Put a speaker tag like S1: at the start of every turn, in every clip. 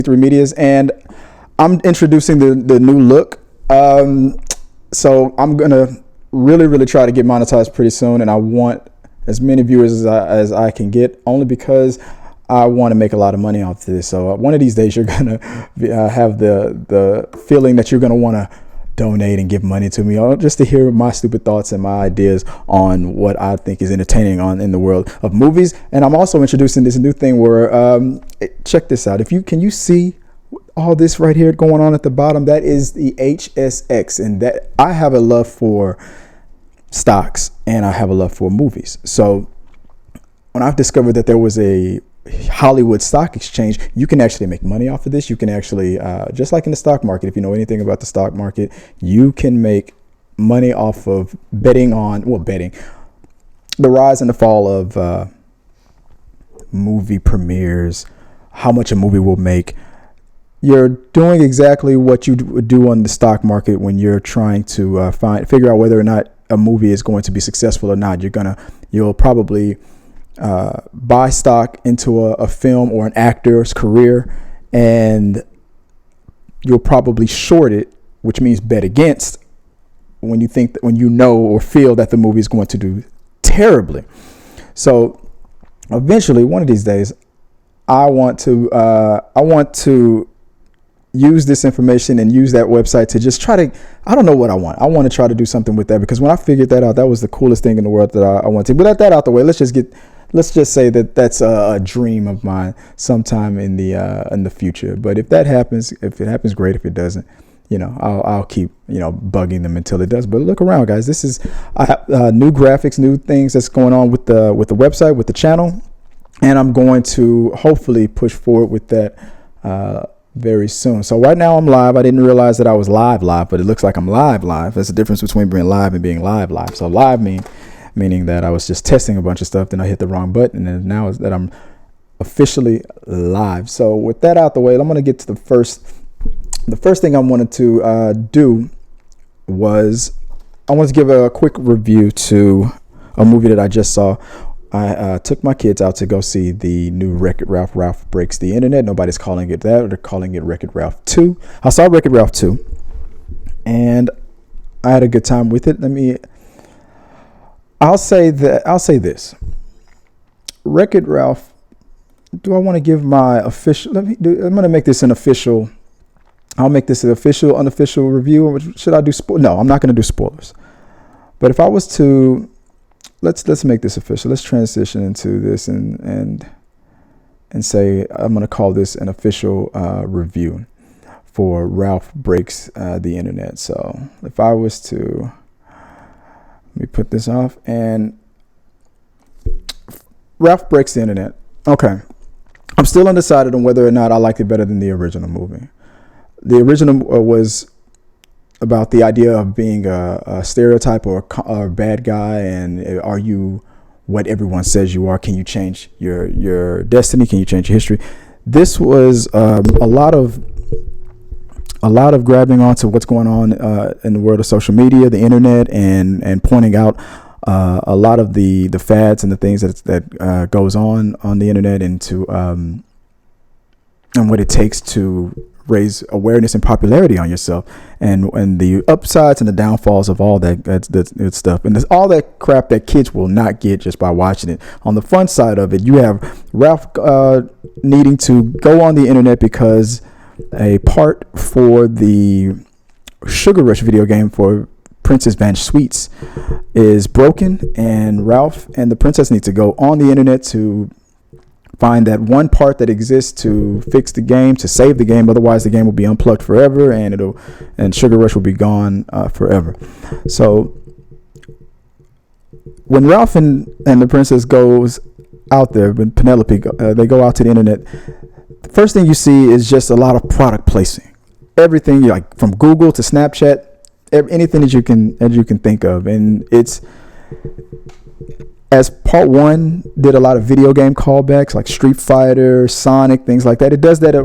S1: T3 Medias, and I'm introducing the new look. So I'm gonna really try to get monetized pretty soon, and I want as many viewers as I can get, only because I want to make a lot of money off this. So one of these days you're gonna have the feeling that you're gonna want to donate and give money to me, or just to hear my stupid thoughts and my ideas on what I think is entertaining in the world of movies. And I'm also introducing this new thing where check this out. Can you see all this right here going on at the bottom? That is the HSX, and that I have a love for stocks and I have a love for movies. So when I've discovered that there was a Hollywood stock exchange, you can actually make money off of this. You can actually, just like in the stock market, if you know anything about the stock market, you can make money off of betting the rise and the fall of movie premieres, how much a movie will make. You're doing exactly what you would do on the stock market when you're trying to figure out whether or not a movie is going to be successful or not. You'll probably buy stock into a film or an actor's career, and you'll probably short it, which means bet against, when you know or feel that the movie is going to do terribly. So eventually, one of these days, I want to use this information and use that website to just try to, I don't know what I want. I want to try to do something with that, because when I figured that out, that was the coolest thing in the world that I want to. But that out the way, let's just say that that's a dream of mine sometime in the future. But if it happens, great. If it doesn't, I'll keep, bugging them until it does. But look around, guys. I have new graphics, new things that's going on with the website, with the channel. And I'm going to hopefully push forward with that very soon. So right now I'm live. I didn't realize that I was live, but it looks like I'm live. There's a difference between being live and being live. So live meaning that I was just testing a bunch of stuff, then I hit the wrong button, and now is that I'm officially live. So with that out the way, I'm going to get to the first thing I wanted to do was I want to give a quick review to a movie that I just saw. I took my kids out to go see the new Wreck-It Ralph. Ralph Breaks the Internet. Nobody's calling it that. They're calling it Wreck-It Ralph 2. I saw Wreck-It Ralph 2, and I had a good time with it. I'll say this. Wreck-It Ralph, do I want to give my official, I'm going to make this an official, I'll make this an official, unofficial review. Should I do, no, I'm not going to do spoilers. But if I was to, let's make this official. Let's transition into this and say I'm going to call this an official review for Ralph Breaks the Internet. So if I was to, let me put this off, and Ralph Breaks the Internet. Okay. I'm still undecided on whether or not I liked it better than the original movie. The original was about the idea of being a stereotype or a bad guy, and are you what everyone says you are? Can you change your destiny? Can you change your history? This was a lot of grabbing onto what's going on in the world of social media, the internet, and pointing out a lot of the fads and the things that goes on the internet, and what it takes to raise awareness and popularity on yourself, and the upsides and the downfalls of all that stuff, and there's all that crap that kids will not get just by watching it. On the fun side of it, you have Ralph needing to go on the internet because a part for the Sugar Rush video game for Princess Vange Sweets is broken, and Ralph and the princess need to go on the internet to find that one part that exists to fix the game, to save the game. Otherwise, the game will be unplugged forever, and Sugar Rush will be gone forever. So when Ralph and the princess goes out there, when Penelope they go out to the internet, the first thing you see is just a lot of product placing. Everything, like from Google to Snapchat, anything that you can think of, and it's, as part one did a lot of video game callbacks like Street Fighter, Sonic, things like that. It does that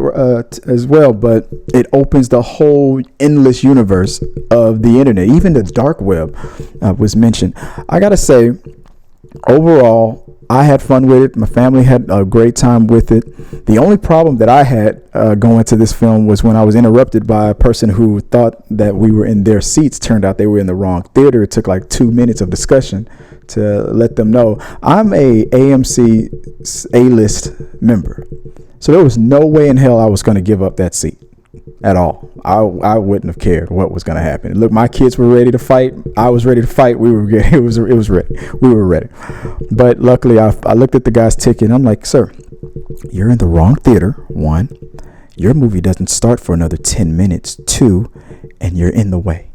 S1: as well, but it opens the whole endless universe of the internet. Even the dark web was mentioned. I gotta say, overall, I had fun with it. My family had a great time with it. The only problem that I had going to this film was when I was interrupted by a person who thought that we were in their seats. Turned out they were in the wrong theater. It took like 2 minutes of discussion to let them know I'm a AMC A-list member. So there was no way in hell I was going to give up that seat at all. I wouldn't have cared what was going to happen. Look, my kids were ready to fight. I was ready to fight. We were it was ready. We were ready. But luckily, I looked at the guy's ticket and I'm like, sir, you're in the wrong theater. 1, your movie doesn't start for another 10 minutes. 2, and you're in the way.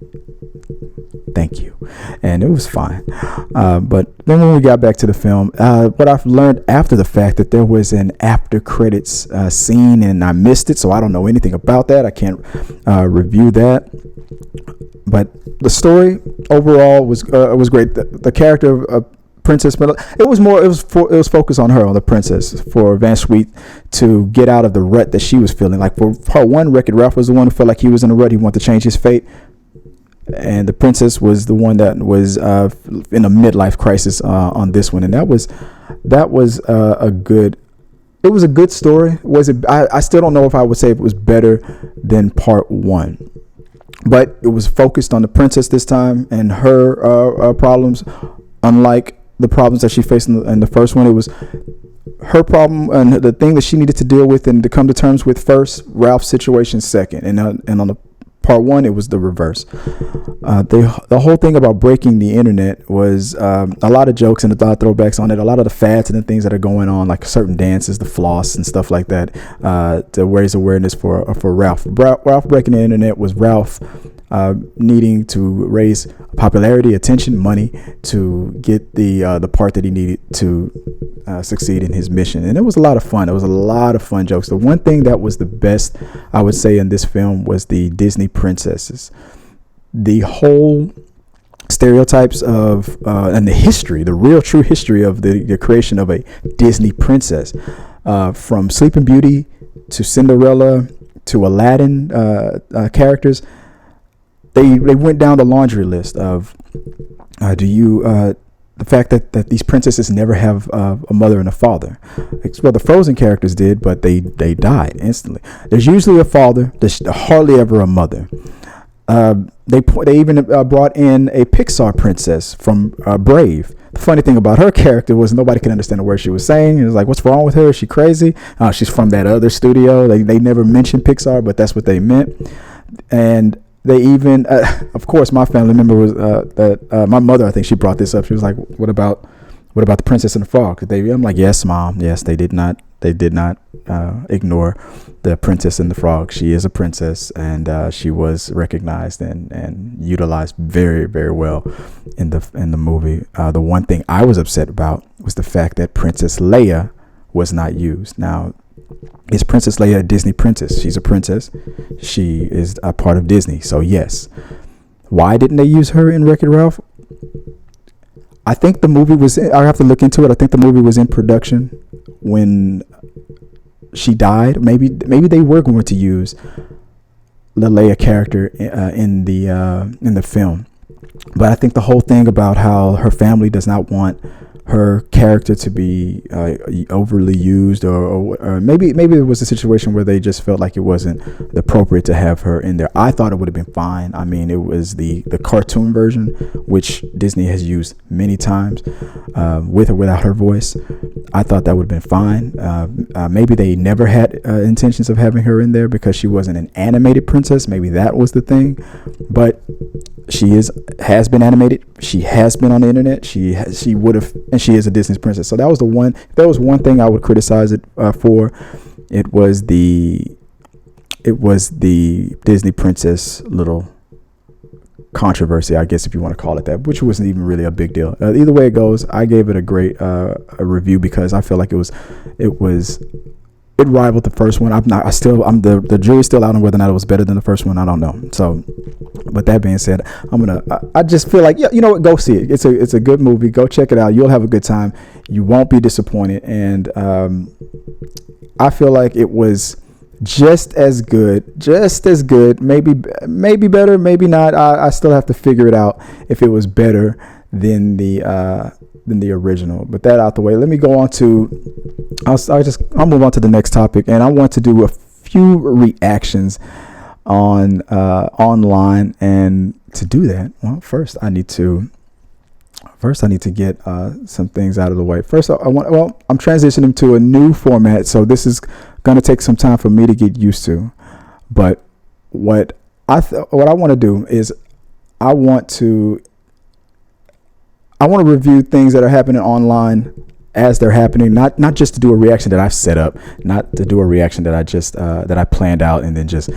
S1: Thank you. And it was fine. But then when we got back to the film, what I've learned after the fact that there was an after credits scene and I missed it. So I don't know anything about that. I can't review that. But the story overall was great. The character of Princess, but it was focused on her, on the princess, for Van Sweet to get out of the rut that she was feeling. Like for part 1, Wreck-It Ralph was the one who felt like he was in a rut. He wanted to change his fate. And the princess was the one that was in a midlife crisis on this one, and that was a good story. Was it? I still don't know if I would say it was better than part 1, but it was focused on the princess this time and her problems, unlike the problems that she faced in the first one. It was her problem and the thing that she needed to deal with and to come to terms with first. Ralph's situation second, and on the part 1, it was the reverse. The whole thing about breaking the internet was a lot of jokes and a lot of throwbacks on it. A lot of the fads and the things that are going on, like certain dances, the floss and stuff like that, to raise awareness for Ralph. Ralph breaking the internet was Ralph needing to raise popularity, attention, money to get the part that he needed to succeed in his mission. And it was a lot of fun. It was a lot of fun jokes. The one thing that was the best, I would say, in this film was the Disney princesses. The whole stereotypes of and the history, the real true history of the creation of a Disney princess, from Sleeping Beauty to Cinderella to Aladdin characters. They went down the laundry list of the fact that these princesses never have a mother and a father. Well, the Frozen characters did, but they died instantly. There's usually a father. There's hardly ever a mother. They even brought in a Pixar princess from Brave. The funny thing about her character was nobody could understand the words she was saying. It was like, what's wrong with her? Is she crazy? She's from that other studio. They never mentioned Pixar, but that's what they meant. And they even, of course, my family member was my mother. I think she brought this up. She was like, "What about the Princess and the Frog?" I'm like, "Yes, Mom. Yes, they did not ignore the Princess and the Frog. She is a princess, and she was recognized and utilized very, very well in the movie. The one thing I was upset about was the fact that Princess Leia was not used. Now, is Princess Leia a Disney princess? She's a princess. She is a part of Disney. So yes. Why didn't they use her in Wreck-It Ralph? I think the movie was, I have to look into it. I think the movie was in production when she died. Maybe they were going to use the Leia character in the film. But I think the whole thing about how her family does not want her character to be overly used, or maybe it was a situation where they just felt like it wasn't appropriate to have her in there. I thought it would have been fine. I mean, it was the cartoon version, which Disney has used many times, with or without her voice. I thought that would have been fine. Maybe they never had intentions of having her in there because she wasn't an animated princess. Maybe that was the thing. But she has been animated. She has been on the internet. She would have, and she is a Disney princess. So that was the one. If there was one thing I would criticize it for, it was the Disney princess little controversy, I guess, if you want to call it that, which wasn't even really a big deal. Either way it goes, I gave it a great a review because I feel like it rivaled the first one. The jury's still out on whether or not it was better than the first one. I don't know. So, but that being said, I just feel like, yeah, you know what? Go see it. It's a good movie. Go check it out. You'll have a good time. You won't be disappointed. And I feel like it was just as good, maybe better, maybe not. I still have to figure it out if it was better than the than the original. But that out the way, let me go on to. I'll move on to the next topic, and I want to do a few reactions on online. And to do that, well, first I need to get some things out of the way. First, I'm transitioning to a new format, so this is going to take some time for me to get used to. But what I want to do is I want to review things that are happening online as they're happening, not just to do a reaction that I've set up, not to do a reaction that I just that I planned out and then just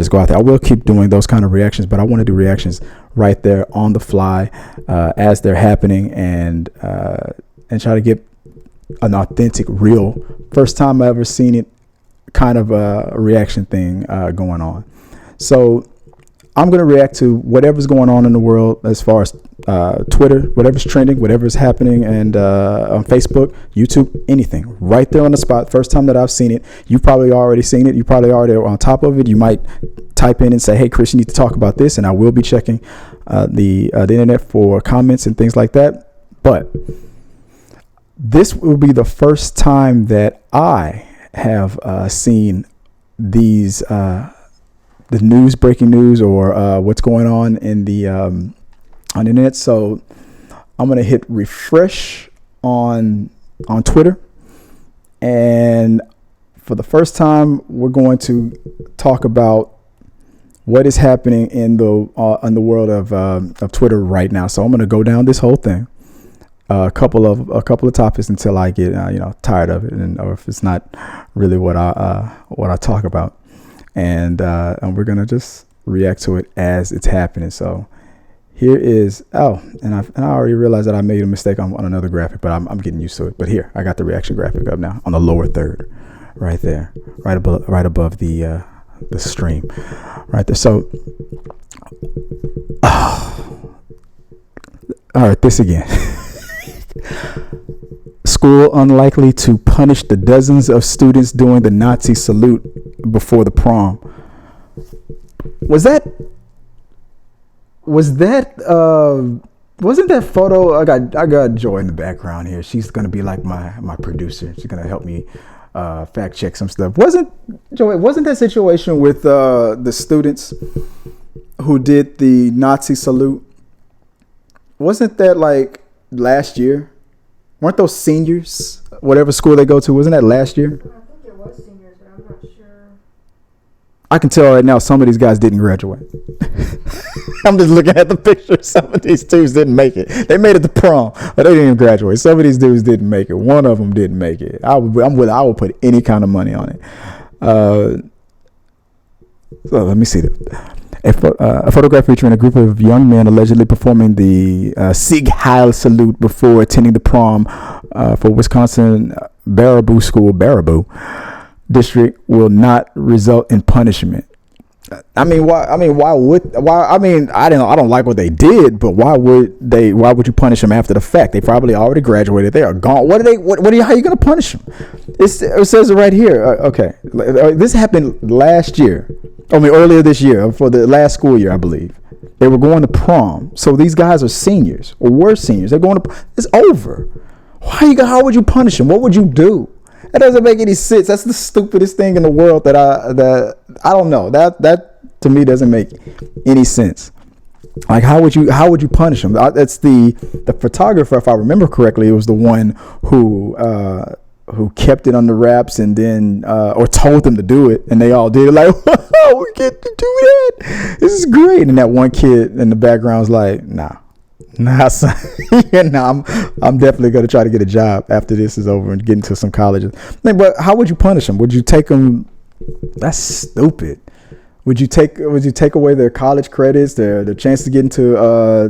S1: go out there. I will keep doing those kind of reactions, but I want to do reactions right there on the fly as they're happening, and try to get an authentic, real, first time I ever seen it kind of a reaction thing going on. So I'm going to react to whatever's going on in the world as far as Twitter, whatever's trending, whatever's happening, and on Facebook, YouTube, anything right there on the spot. First time that I've seen it. You've probably already seen it. You probably already are on top of it. You might type in and say, hey, Chris, you need to talk about this. And I will be checking the internet for comments and things like that. But this will be the first time that I have seen these the news, breaking news, or what's going on in the internet. So I'm gonna hit refresh on Twitter, and for the first time, we're going to talk about what is happening in the world of Twitter right now. So I'm gonna go down this whole thing, a couple of topics until I get tired of it, or if it's not really what I talk about. And we're going to just react to it as it's happening. So here is, and I already realized that I made a mistake on another graphic, but I'm getting used to it. But here, I got the reaction graphic up now on the lower third, right there, right above the stream, right there. So, all right, this again. School unlikely to punish the dozens of students doing the Nazi salute before the prom. Wasn't that photo? I got Joy in the background here. She's gonna be like my producer. She's gonna help me fact check some stuff. Wasn't that situation with the students who did the Nazi salute? Wasn't that like last year? Weren't those seniors? Whatever school they go to, wasn't that last year?
S2: I think it was seniors, but I'm not sure.
S1: I can tell right now some of these guys didn't graduate. I'm just looking at the pictures. Some of these dudes didn't make it. They made it to prom, but they didn't even graduate. Some of these dudes didn't make it. One of them didn't make it. I would put any kind of money on it. So let me see a photograph featuring a group of young men allegedly performing the Sieg Heil salute before attending the prom for Wisconsin Baraboo district will not result in punishment. I don't like what they did, but why would you punish them after the fact? They probably already graduated. They are gone. How are you going to punish them? It says it right here. Okay. This happened last year. Earlier this year, for the last school year, I believe. They were going to prom. So these guys are seniors, or were seniors. They're going to, it's over. How would you punish them? What would you do? That doesn't make any sense. That's the stupidest thing in the world that I don't know. That to me doesn't make any sense. Like, how would you punish them? That's the photographer, if I remember correctly, it was the one who kept it under wraps and then or told them to do it, and they all did it. Like, whoa, we get to do that. This is great. And that one kid in the background was like, nah, son. I'm definitely gonna try to get a job after this is over and get into some colleges. But how would you punish them? Would you take them? That's stupid. Would you take away their college credits, their chance to get into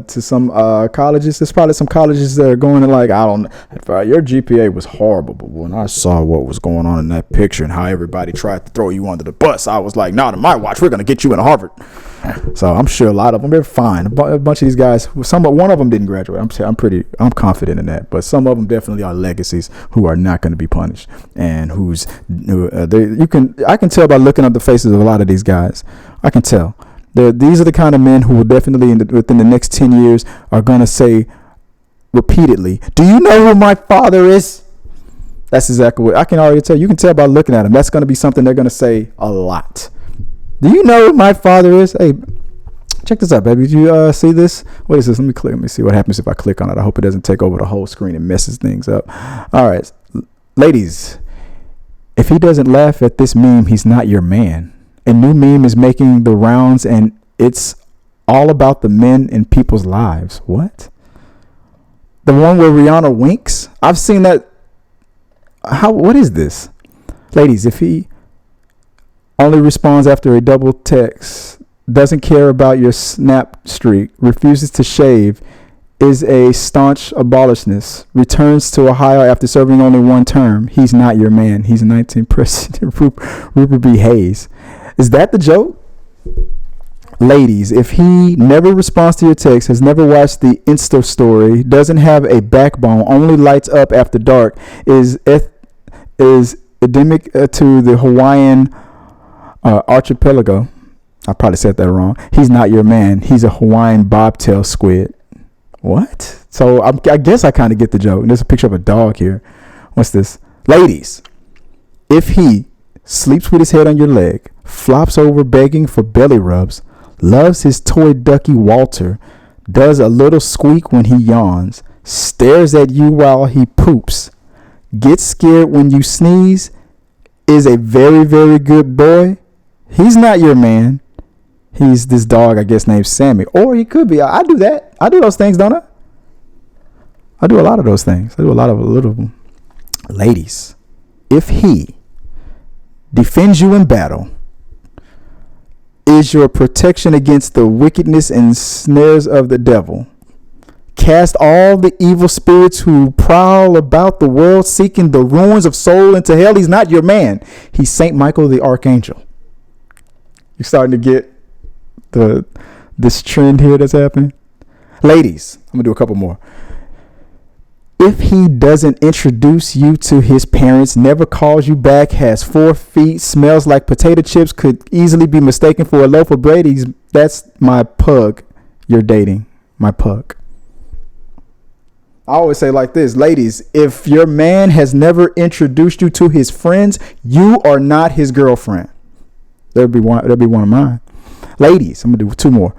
S1: to some colleges? There's probably some colleges that are going to, like, I don't know, your GPA was horrible, but when I saw what was going on in that picture and how everybody tried to throw you under the bus, I was like, nah, to my watch, we're going to get you into Harvard. So I'm sure a lot of them, they're fine. A bunch of these guys, one of them didn't graduate. I'm confident in that. But some of them definitely are legacies who are not going to be punished, and I can tell by looking at the faces of a lot of these guys. I can tell. These are the kind of men who will definitely, within the next 10 years, are going to say, repeatedly, do you know who my father is? That's exactly what I can already tell. You can tell by looking at them. That's going to be something they're going to say a lot. Do you know who my father is? Hey, check this out, baby. Did you see this? What is this? Let me click. Let me see what happens if I click on it. I hope it doesn't take over the whole screen and messes things up. All right, ladies, if he doesn't laugh at this meme, he's not your man. A new meme is making the rounds, and it's all about the men in people's lives. What? The one where Rihanna winks? I've seen that. What is this? Ladies, if he only responds after a double text, doesn't care about your snap streak, refuses to shave, is a staunch abolitionist, returns to Ohio after serving only one term, he's not your man. He's 19th President Rupert B. Hayes. Is that the joke? Ladies, if he never responds to your text, has never watched the Insta story, doesn't have a backbone, only lights up after dark, is endemic to the Hawaiian archipelago. I probably said that wrong. He's not your man. He's a Hawaiian bobtail squid. What? So I guess I kind of get the joke. There's a picture of a dog here. What's this? Ladies, if he sleeps with his head on your leg, flops over begging for belly rubs, loves his toy ducky Walter, does a little squeak when he yawns, stares at you while he poops, gets scared when you sneeze, is a very, very good boy, he's not your man. He's this dog, I guess, named Sammy. Or he could be. I do that. I do those things, don't I? I do a lot of those things. I do a lot of little. Ladies, if he defends you in battle, is your protection against the wickedness and snares of the devil, cast all the evil spirits who prowl about the world seeking the ruins of soul into hell, he's not your man. He's Saint Michael the Archangel. You're starting to get this trend here that's happening. Ladies, I'm gonna do a couple more. If he doesn't introduce you to his parents, never calls you back, has 4 feet, smells like potato chips, could easily be mistaken for a loaf of bread, that's my pug you're dating. My pug. I always say like this, ladies, if your man has never introduced you to his friends, you are not his girlfriend. That'll be one of mine. Ladies, I'm going to do 2 more.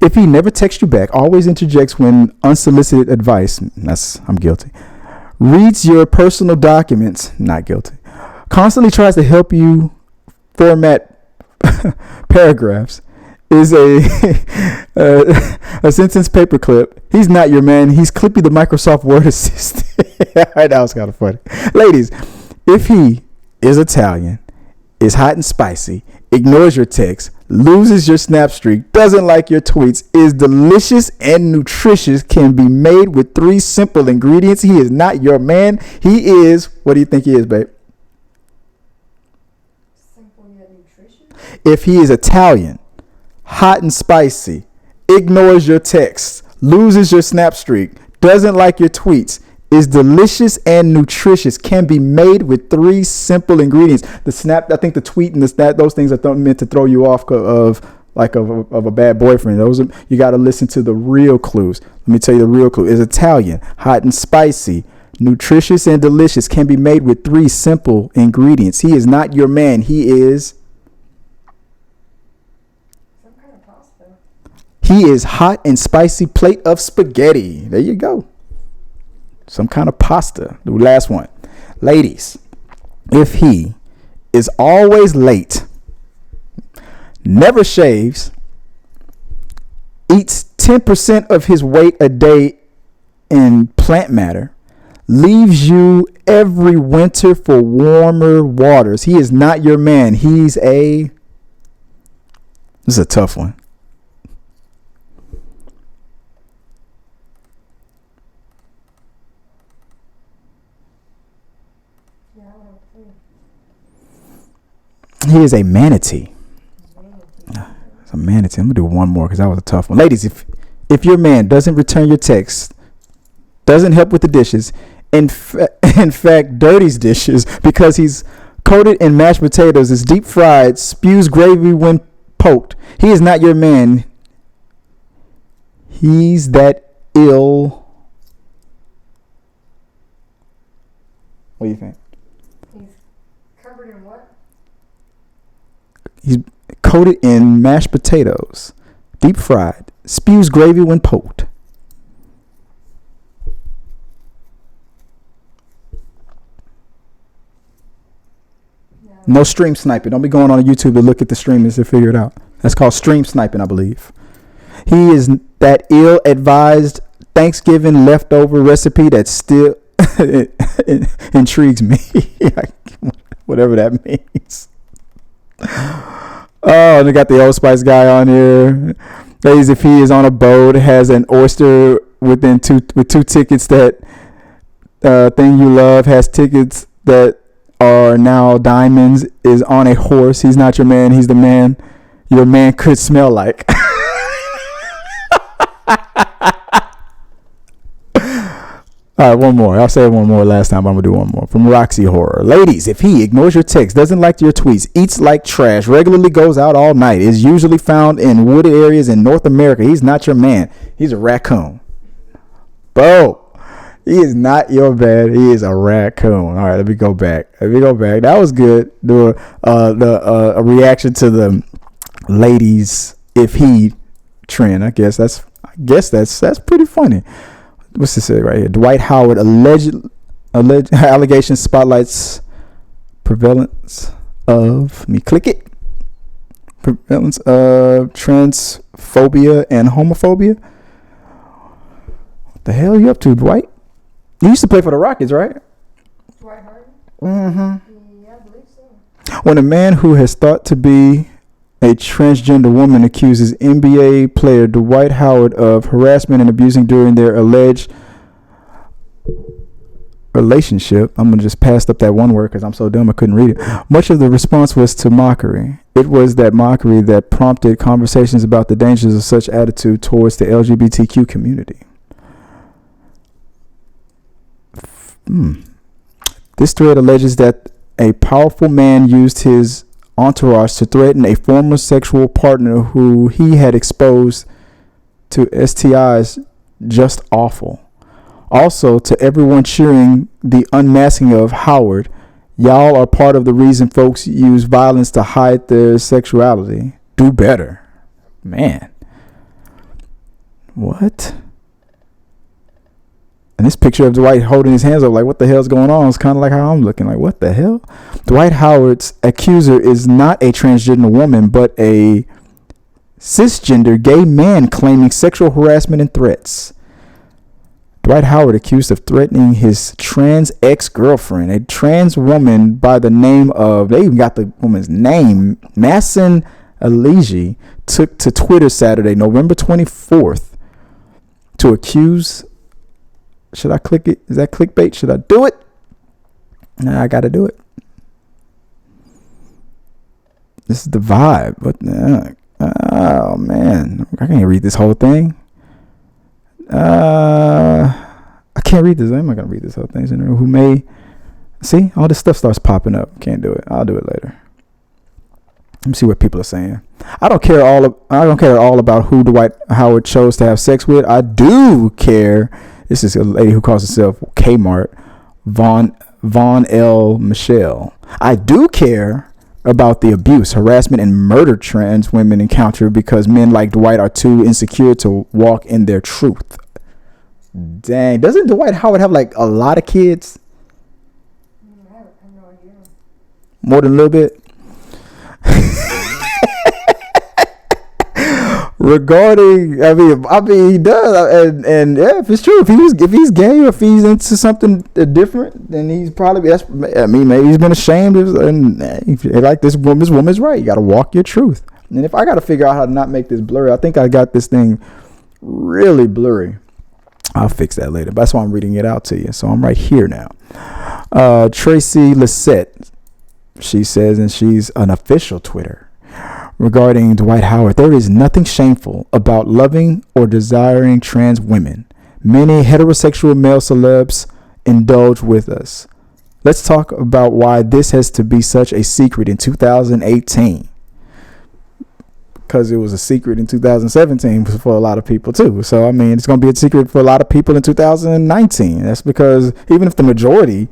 S1: If he never texts you back, always interjects when unsolicited advice, I'm guilty. Reads your personal documents, not guilty. Constantly tries to help you format paragraphs, is a sentence paperclip. He's not your man. He's Clippy the Microsoft Word assistant. That was kind of funny. Ladies, if he is Italian, is hot and spicy, ignores your text, loses your snap streak, doesn't like your tweets, is delicious and nutritious, can be made with 3 simple ingredients, he is not your man. He is, what do you think he is, babe?
S2: Simple yet nutritious?
S1: If he is Italian, hot and spicy, ignores your texts, loses your snap streak, doesn't like your tweets, is delicious and nutritious, can be made with 3 simple ingredients. The snap, I think the tweet and the snap, those things are meant to throw you off of a bad boyfriend. You got to listen to the real clues. Let me tell you the real clue. Is Italian, hot and spicy, nutritious and delicious, can be made with 3 simple ingredients. He is not your man. He is
S2: Some kind of pasta.
S1: He is hot and spicy plate of spaghetti. There you go. Some kind of pasta. The last one. Ladies, if he is always late, never shaves, eats 10% of his weight a day in plant matter, leaves you every winter for warmer waters, he is not your man. This is a tough one. He is a manatee. It's a manatee. I'm gonna do one more because that was a tough one. Ladies, if your man doesn't return your text, doesn't help with the dishes, in fact dirties dishes because he's coated in mashed potatoes, is deep fried, spews gravy when poked, he is not your man. He's that ill What do you think?
S2: He's covered in what?
S1: He's coated in mashed potatoes, deep fried, spews gravy when poked. No stream sniping. Don't be going on YouTube to look at the streamers to figure it out. That's called stream sniping, I believe. He is that ill-advised Thanksgiving leftover recipe that still intrigues me. Whatever that means. Oh, they got the Old Spice guy on here. Ladies, if he is on a boat, has an oyster with two tickets that thing you love, has tickets that are now diamonds, is on a horse. He's not your man. He's the man your man could smell like. All right, one more. I'll say one more last time, but I'm going to do one more. From Roxy Horror. Ladies, if he ignores your texts, doesn't like your tweets, eats like trash, regularly goes out all night, is usually found in wooded areas in North America, he's not your man. He's a raccoon. Bo, he is not your man. He is a raccoon. All right, let me go back. That was good. A reaction to the ladies, if he trend. I guess that's pretty funny. What's this say right here? Dwight Howard alleged allegation spotlights prevalence of prevalence of transphobia and homophobia. What the hell are you up to, Dwight? You used to play for the Rockets, right?
S2: Dwight Howard?
S1: Mm-hmm.
S2: Yeah, I believe so.
S1: When a man who has thought to be a transgender woman accuses NBA player Dwight Howard of harassment and abusing during their alleged relationship. I'm going to just pass up that one word because I'm so dumb I couldn't read it. Much of the response was to mockery. It was that mockery that prompted conversations about the dangers of such attitude towards the LGBTQ community. This thread alleges that a powerful man used his entourage to threaten a former sexual partner who he had exposed to STIs. Just awful. Also, to everyone cheering the unmasking of Howard, y'all are part of the reason folks use violence to hide their sexuality. Do better. Man. What? And this picture of Dwight holding his hands up like, what the hell's going on? It's kind of like how I'm looking. Like, what the hell? Dwight Howard's accuser is not a transgender woman, but a cisgender gay man claiming sexual harassment and threats. Dwight Howard accused of threatening his trans ex-girlfriend, a trans woman by the name of, they even got the woman's name, Masson Aligi, took to Twitter Saturday, November 24th, to accuse. Should I click it? Is that clickbait? Should I do it? Nah, I got to do it. This is the vibe. What the heck? Oh, man. I can't read this whole thing. I can't read this. I'm not going to read this whole thing. Who may... See? All this stuff starts popping up. Can't do it. I'll do it later. Let me see what people are saying. I don't care at all about who Dwight Howard chose to have sex with. I do care. This is a lady who calls herself Kmart, Vaughn L. Michelle. I do care about the abuse, harassment, and murder trans women encounter because men like Dwight are too insecure to walk in their truth. Dang. Doesn't Dwight Howard have like a lot of kids?
S2: I have no idea.
S1: More than a little bit? Regarding, I mean, he does, and yeah, if it's true, if he's gay or if he's into something different, then he's probably maybe he's been ashamed, and like this woman's right. You got to walk your truth. And if I got to figure out how to not make this blurry, I think I got this thing really blurry. I'll fix that later. But that's why I'm reading it out to you. So I'm right here now. Tracy Lissette, she says, and she's an official Twitter. Regarding Dwight Howard, there is nothing shameful about loving or desiring trans women. Many heterosexual male celebs indulge with us. Let's talk about why this has to be such a secret in 2018. Because it was a secret in 2017 for a lot of people too. So, I mean, it's going to be a secret for a lot of people in 2019. That's because even if the majority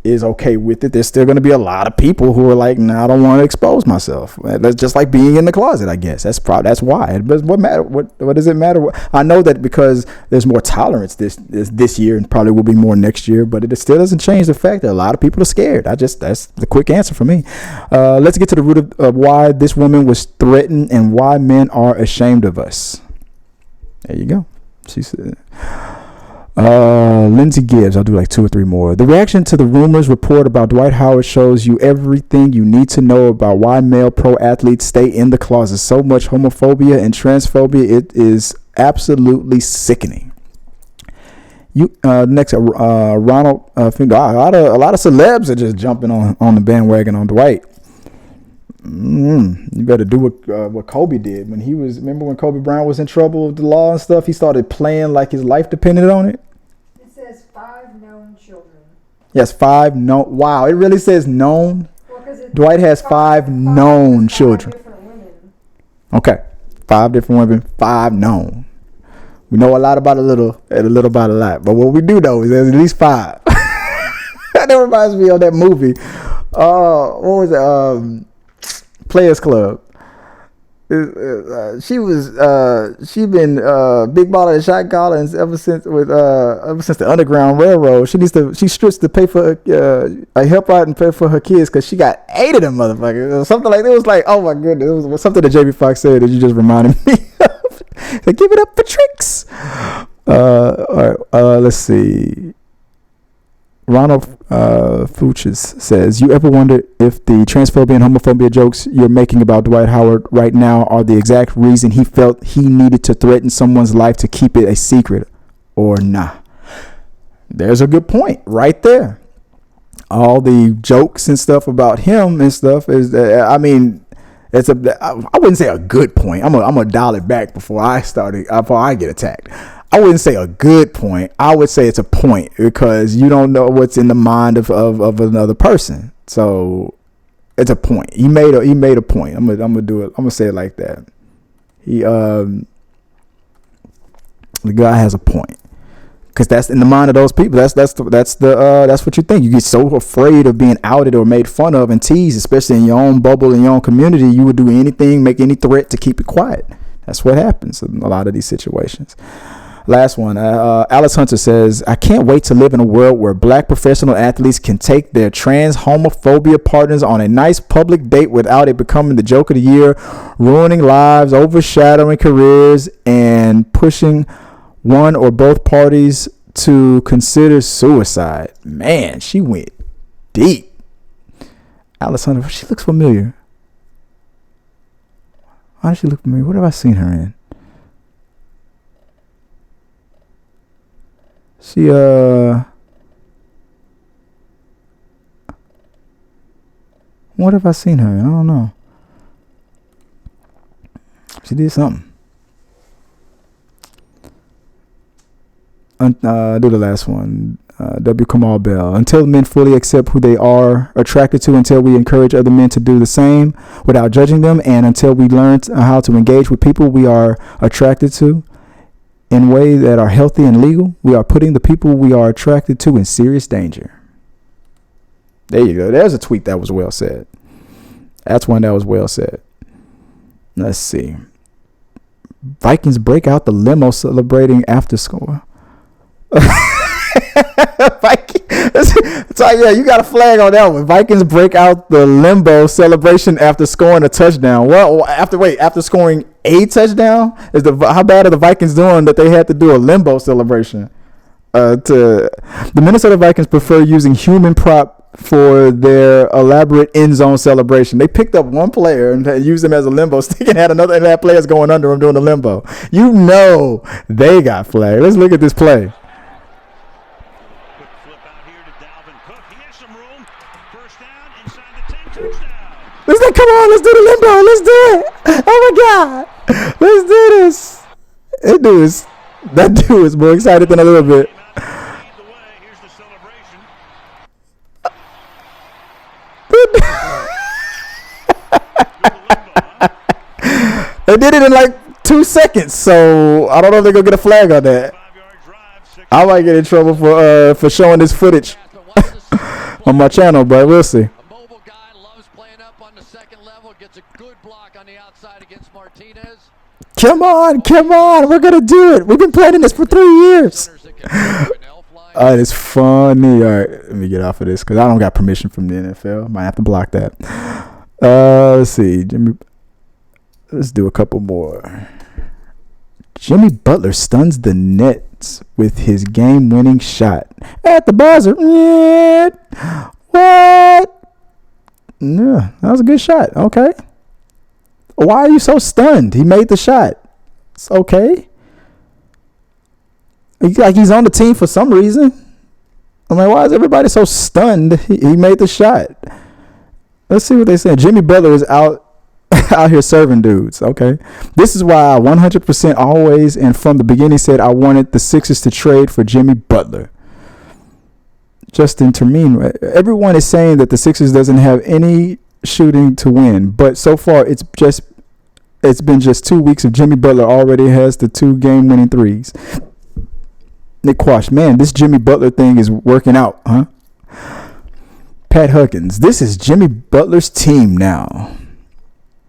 S1: is okay with it, there's still going to be a lot of people who are like, nah, I don't want to expose myself. That's just like being in the closet, I guess. That's why. But what matter? What does it matter? I know that because there's more tolerance this year, and probably will be more next year. But it still doesn't change the fact that a lot of people are scared. That's the quick answer for me. Let's get to the root of why this woman was threatened and why men are ashamed of us. There you go. She said. Lindsay Gibbs, I'll do like 2 or 3 more. The reaction to the rumors report about Dwight Howard shows you everything you need to know about why male pro athletes stay in the closet. So much homophobia and transphobia, it is absolutely sickening. Next, Ronald, a lot of celebs are just jumping on the bandwagon on Dwight. You better do what Kobe did when he was. Remember when Kobe Bryant was in trouble with the law and stuff? He started playing like his life depended on it.
S2: It says 5 known children.
S1: Yes, 5 known. Wow, it really says known.
S2: Well,
S1: Dwight has 5 known children.
S2: Different women.
S1: Okay, 5 different women, 5 known. We know a lot about a little, and a little about a lot. But what we do know is there's at least 5. That reminds me of that movie. What was it? Players Club. She been big baller and shot caller ever since the Underground Railroad. She strips to pay for help out and pay for her kids because she got 8 of them motherfuckers. Something like that. It was like, oh my goodness, it was something that Jamie Foxx said that you just reminded me of. So give it up for Tricks. All right, let's see. Ronald Fuchs says, you ever wonder if the transphobia and homophobia jokes you're making about Dwight Howard right now are the exact reason he felt he needed to threaten someone's life to keep it a secret or nah? There's a good point right there. All the jokes and stuff about him and stuff is, I wouldn't say a good point. I'm gonna dial it back before I get attacked. I wouldn't say a good point. I would say it's a point because you don't know what's in the mind of another person. So it's a point. He made a point. I'm gonna do it. I'm gonna say it like that. The guy has a point because that's in the mind of those people. That's what you think. You get so afraid of being outed or made fun of and teased, especially in your own bubble, in your own community. You would do anything, make any threat to keep it quiet. That's what happens in a lot of these situations. Last one. Alice Hunter says, I can't wait to live in a world where black professional athletes can take their trans homophobia partners on a nice public date without it becoming the joke of the year, ruining lives, overshadowing careers, and pushing one or both parties to consider suicide. Man, she went deep. Alice Hunter, she looks familiar. Why does she look familiar? What have I seen her in? What have I seen her in? I don't know. She did something. Do the last one. W. Kamal Bell. Until men fully accept who they are attracted to, until we encourage other men to do the same without judging them, and until we learn how to engage with people we are attracted to in ways that are healthy and legal, we are putting the people we are attracted to in serious danger. There you go. There's a tweet that was well said. That's one that was well said. Let's see. Vikings break out the limo celebrating after score. So yeah, you got a flag on that one. Vikings break out the limbo celebration after scoring a touchdown. Well, after scoring a touchdown, how bad are the Vikings doing that they had to do a limbo celebration? The Minnesota Vikings prefer using human prop for their elaborate end zone celebration. They picked up one player and used him as a limbo stick and had players going under him doing the limbo. You know they got flagged. Let's look at this play. Let's like, come on, let's do the limbo. Let's do it. Oh my God. Let's do this. That dude is more excited than a little bit. They did it in like 2 seconds, so I don't know if they're gonna get a flag on that. I might get in trouble for showing this footage. on my channel, but we'll see.
S3: A mobile guy loves playing up on the second level. Gets a good block on the outside against Martinez.
S1: Come on. We're going to do it. We've been planning this for 3 years. It's funny. All right, let me get off of this because I don't got permission from the NFL. Might have to block that. Let's see. Let's do a couple more. Jimmy Butler stuns the Nets with his game-winning shot at the buzzer. What? Yeah, that was a good shot. Okay. Why are you so stunned? He made the shot. It's okay. Like he's on the team for some reason. I'm like, why is everybody so stunned? He made the shot. Let's see what they say. Jimmy Butler is out here serving dudes. Okay. This is why I 100% always and from the beginning said I wanted the Sixers to trade for Jimmy Butler. Justin Termine. Everyone is saying that the Sixers doesn't have any shooting to win, but so far it's been just 2 weeks of Jimmy Butler already has the 2 game-winning threes. Nick Quash, man, this Jimmy Butler thing is working out, huh? Pat Huggins, this is Jimmy Butler's team now.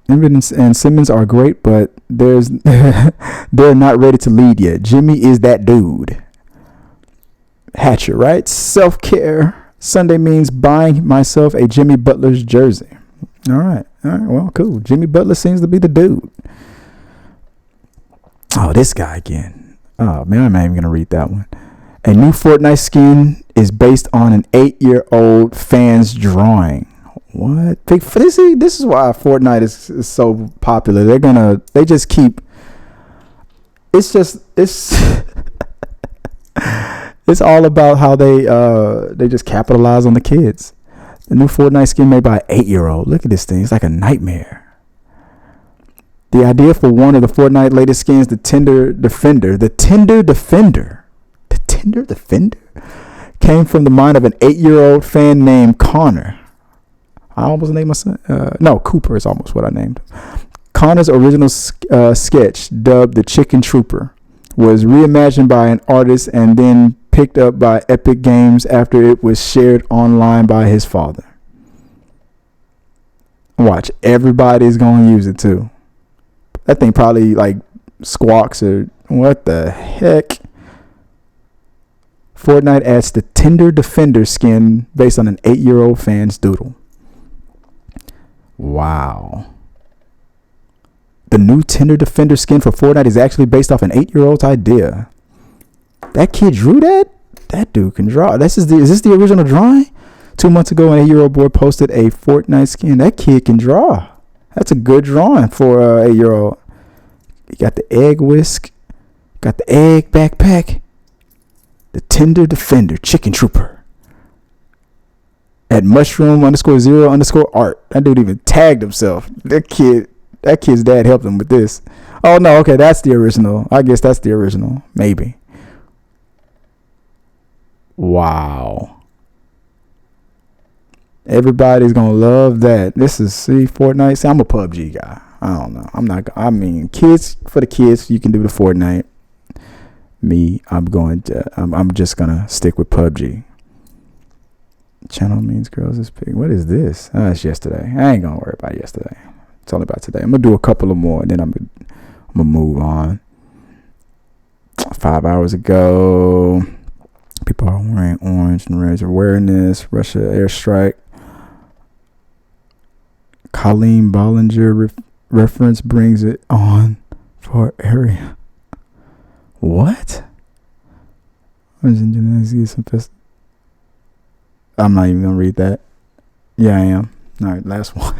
S1: Embiid and Simmons are great, but they're not ready to lead yet. Jimmy is that dude. Hatcher, right? Self-care Sunday means buying myself a Jimmy Butler's jersey. All right. Well, cool. Jimmy Butler seems to be the dude. Oh, this guy again. Oh, man, I'm not even going to read that one. A new Fortnite skin is based on an 8-year-old fan's drawing. What? This is why Fortnite is so popular. They just keep. It's it's all about how they just capitalize on the kids. The new Fortnite skin made by an 8-year-old. Look at this thing. It's like a nightmare. The idea for one of the Fortnite latest skins, the Tinder Defender, came from the mind of an 8-year-old fan named Connor. I almost named my son. Cooper is almost what I named him. Connor's original sketch, dubbed the Chicken Trooper, was reimagined by an artist and then picked up by Epic Games after it was shared online by his father. Watch, everybody's going to use it too. That thing probably like squawks or what the heck. Fortnite adds the Tinder Defender skin based on an 8-year-old fan's doodle. Wow. The new Tinder Defender skin for Fortnite is actually based off an 8-year-old's idea. That kid drew that? That dude can draw. Is this the original drawing? 2 months ago, an 8-year-old boy posted a Fortnite skin. That kid can draw. That's a good drawing for an 8-year-old. You got the egg whisk. Got the egg backpack. The Tinder Defender Chicken Trooper. At mushroom_0_art. That dude even tagged himself. That kid's dad helped him with this. Oh, no. Okay, that's the original. I guess that's the original. Maybe. Wow. Everybody's going to love that. This is, Fortnite. See, I'm a PUBG guy. I don't know. Kids, for the kids, you can do the Fortnite. Me, I'm just going to stick with PUBG. Channel means girls is big. What is this? It's yesterday. I ain't going to worry about yesterday. It's only about today. I'm going to do a couple of more, and then I'm going to move on. 5 hours ago, people are wearing orange and raise awareness. Russia airstrike. Colleen Bollinger reference brings it on for area. What? I'm not even gonna read that. Yeah, I am. All right, last one.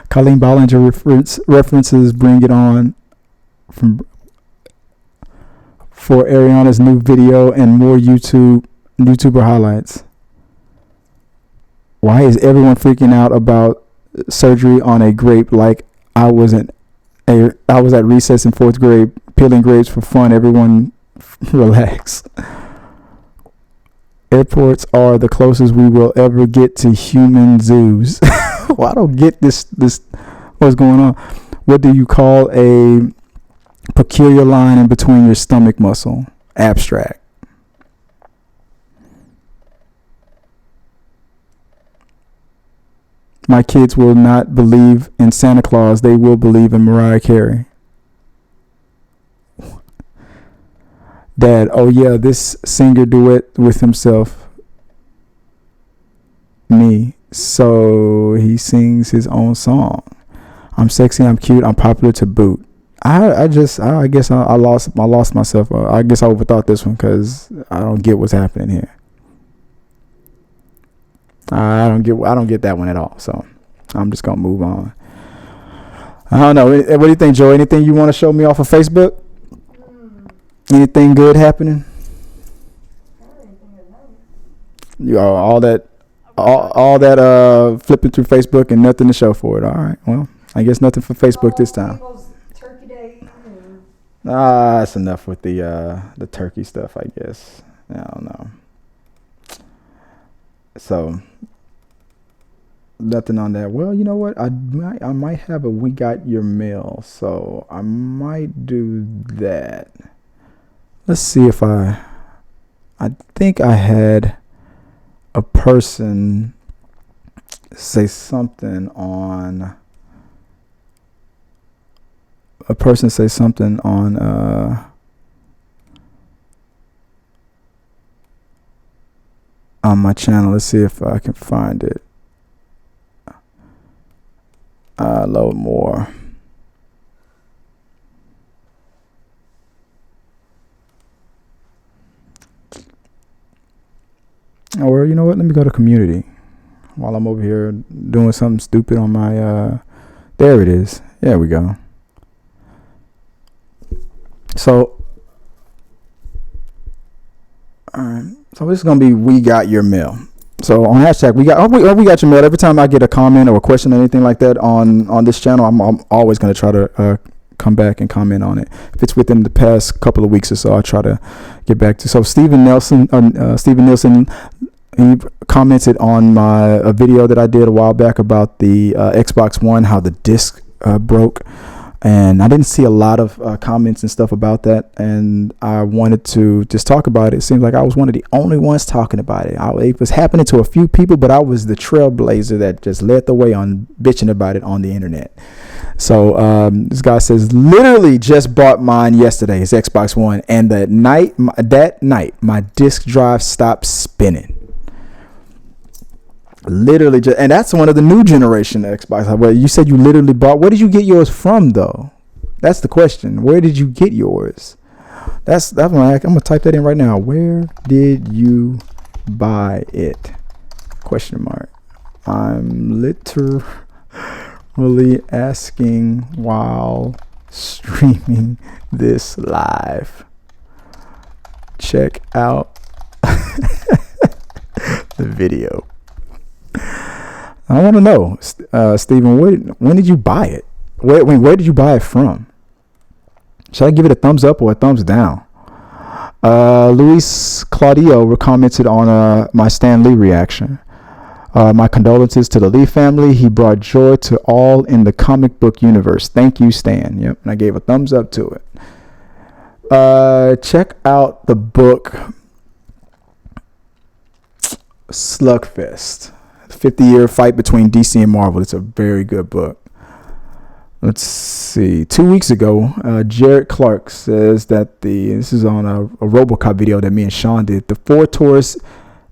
S1: Colleen Bollinger references bring it on for Ariana's new video and more YouTuber highlights. Why is everyone freaking out about surgery on a grape like I was at recess in 4th grade peeling grapes for fun? Everyone relax. Airports are the closest we will ever get to human zoos. Well, I don't get this what's going on. What do you call a peculiar line in between your stomach muscle? Abstract. My kids will not believe in Santa Claus. They will believe in Mariah Carey. Dad, oh yeah, this singer duet with himself. Me. So he sings his own song. I'm sexy, I'm cute, I'm popular to boot. I guess I lost myself. I guess I overthought this one because I don't get what's happening here. I don't get that one at all. So I'm just gonna move on. I don't know. What do you think, Joe? Anything you want to show me off of Facebook? Anything good happening? You all that flipping through Facebook and nothing to show for it. All right. Well, I guess nothing for Facebook this time.
S2: Turkey Day.
S1: That's enough with the turkey stuff, I guess. I don't know. So nothing on that. Well, you know what? I might have a We Got Your Mail, so I might do that. Let's see if I think I had a person say something on on my channel. Let's see if I can find it. Load more. Or you know what? Let me go to community while I'm over here doing something stupid on my. There it is. There we go. So, all right. So this is gonna be We Got Your Mail. So on hashtag we got your mail. Every time I get a comment or a question or anything like that on this channel, I'm always gonna try to come back and comment on it. If it's within the past couple of weeks or so, I'll try to get back to. So Stephen Nielsen, he commented on a video that I did a while back about the Xbox One, how the disc broke. And I didn't see a lot of comments and stuff about that, and I wanted to just talk about it. It seems like I was one of the only ones talking about it. It was happening to a few people, but I was the trailblazer that just led the way on bitching about it on the internet. So this guy says, literally just bought mine yesterday, his Xbox One, and that night my disk drive stopped spinning. Literally just, and that's one of the new generation Xbox. Well, you said you literally bought. Where did you get yours from, though? That's the question. Where did you get yours? That's what I'm gonna type that in right now. Where did you buy it? Question mark. I'm literally asking while streaming this live. Check out the video. I want to know, Stephen, when did you buy it? Where did you buy it from? Should I give it a thumbs up or a thumbs down? Luis Claudio commented on my Stan Lee reaction. My condolences to the Lee family. He brought joy to all in the comic book universe. Thank you, Stan. Yep, and I gave a thumbs up to it. Check out the book Slugfest. 50-year fight between DC and Marvel. It's a very good book. Let's see. 2 weeks ago, Jared Clark says that this is on a RoboCop video that me and Sean did. The Ford Taurus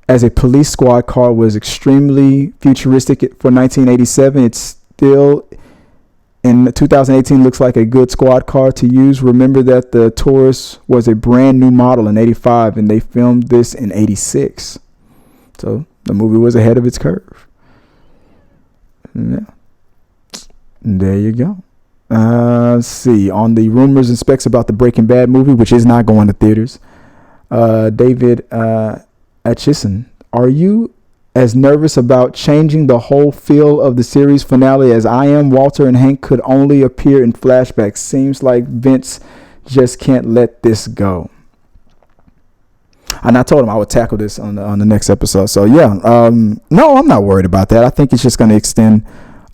S1: as a police squad car was extremely futuristic for 1987. It's still in 2018 looks like a good squad car to use. Remember that the Taurus was a brand new model in 85 and they filmed this in 86. So the movie was ahead of its curve. Yeah. There you go. Let's see. On the rumors and specs about the Breaking Bad movie, which is not going to theaters, David Atchison, are you as nervous about changing the whole feel of the series finale as I am? Walter and Hank could only appear in flashbacks. Seems like Vince just can't let this go. And I told him I would tackle this on the next episode. So yeah, no, I'm not worried about that. I think it's just going to extend,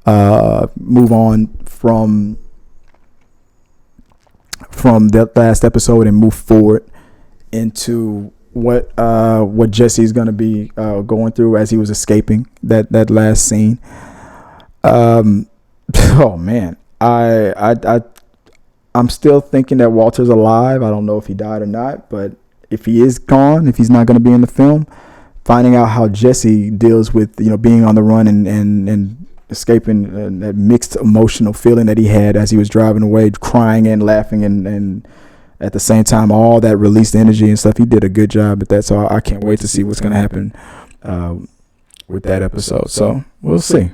S1: move on from that last episode and move forward into what Jesse's going to be going through as he was escaping that last scene. Oh man, I'm still thinking that Walter's alive. I don't know if he died or not, but if he is gone, if he's not going to be in the film, finding out how Jesse deals with being on the run and escaping that mixed emotional feeling that he had as he was driving away, crying and laughing and at the same time all that released energy and stuff. He did a good job at that, so I can't wait to see what's going to happen with that episode. So we'll see.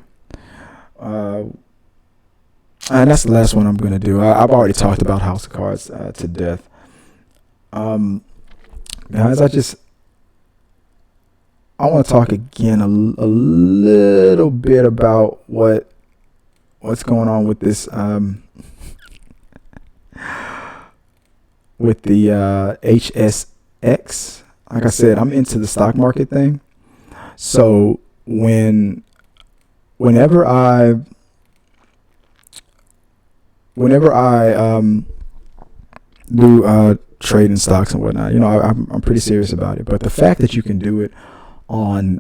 S1: And that's the last one I'm going to do. I've already talked about House of Cards to death. Guys, I want to talk again a little bit about what's going on with this with the HSX. Like I said, I'm into the stock market thing. So whenever I do trade in stocks and whatnot, I'm pretty serious about it. But the fact that you can do it on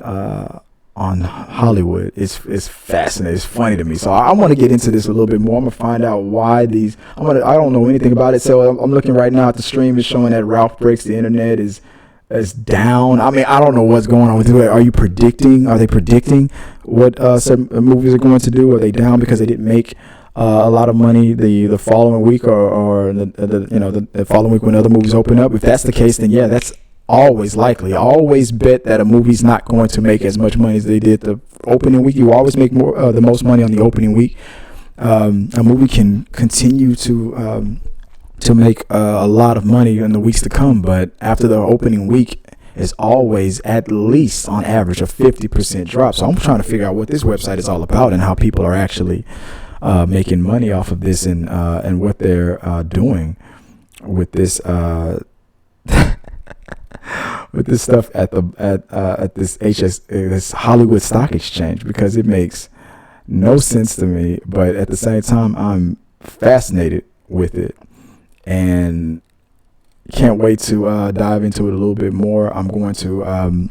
S1: Hollywood is fascinating. It's funny to me. So I want to get into this a little bit more. I'm gonna find out why I don't know anything about it. So I'm looking right now at the stream. It's showing that Ralph Breaks the Internet is down. I mean, I don't know what's going on with it. Are they predicting what certain movies are going to do? Are they down because they didn't make a lot of money the following week or the following week when other movies open up? If that's the case, then yeah, that's always likely. I always bet that a movie's not going to make as much money as they did the opening week. You always make the most money on the opening week. A movie can continue to make a lot of money in the weeks to come, but after the opening week is always at least on average a 50% drop. So I'm trying to figure out what this website is all about and how people are actually making money off of this and what they're doing with this with this stuff at this Hollywood Stock Exchange, because it makes no sense to me, but at the same time I'm fascinated with it and can't wait to dive into it a little bit more. I'm going to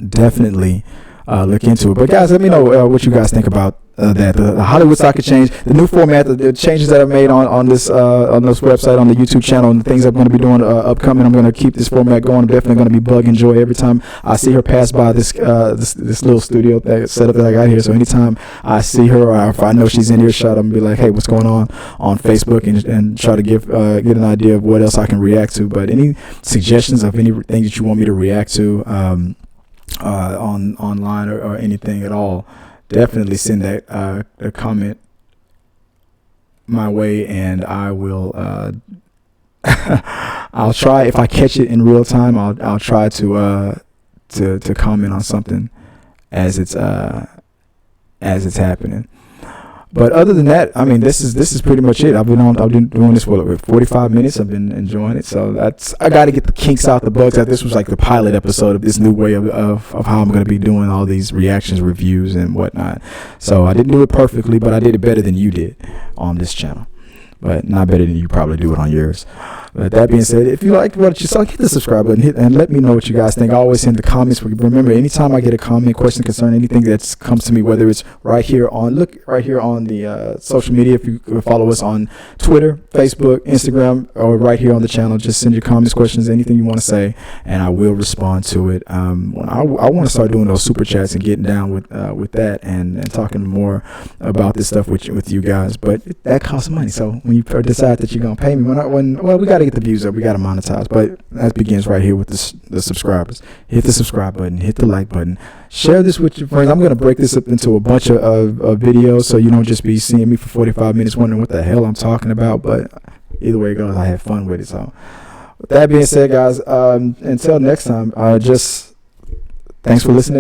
S1: definitely look into it. But guys, let me know what you guys think about that. The Hollywood Stock Exchange, the new format, the changes that I made on this website, on the YouTube channel, and the things I'm going to be doing upcoming. I'm going to keep this format going. I'm definitely going to be bugging Joy every time I see her pass by this little studio setup that I got here. So anytime I see her, or if I know she's in earshot, I'm going to be like, hey, what's going on Facebook, and try to get an idea of what else I can react to. But any suggestions of anything that you want me to react to online or anything at all, definitely send that a comment my way, and I will I'll try, if I catch it in real time, I'll try to comment on something as it's happening. But other than that, I mean, this is pretty much it. I've been doing this for 45 minutes. I've been enjoying it. So I got to get the kinks out, the bugs out. This was like the pilot episode of this new way of how I'm going to be doing all these reactions, reviews, and whatnot. So I didn't do it perfectly, but I did it better than you did on this channel. But not better than you probably do it on yours. But that being said, if you liked what you saw, hit the subscribe button and let me know what you guys think. I always send the comments. Remember, anytime I get a comment, question, concern, anything that comes to me, whether it's right here on the social media, if you follow us on Twitter, Facebook, Instagram, or right here on the channel, just send your comments, questions, anything you want to say, and I will respond to it. I want to start doing those super chats and getting down with that and talking more about this stuff with you guys. But that costs money. So when you decide that you're gonna pay me, we got to get the views up, we got to monetize, but that begins right here with the subscribers. Hit the subscribe button, hit the like button, share this with your friends. I'm gonna break this up into a bunch of videos, so you don't just be seeing me for 45 minutes wondering what the hell I'm talking about. But either way it goes, I have fun with it. So with that being said, guys, until next time, just thanks for listening.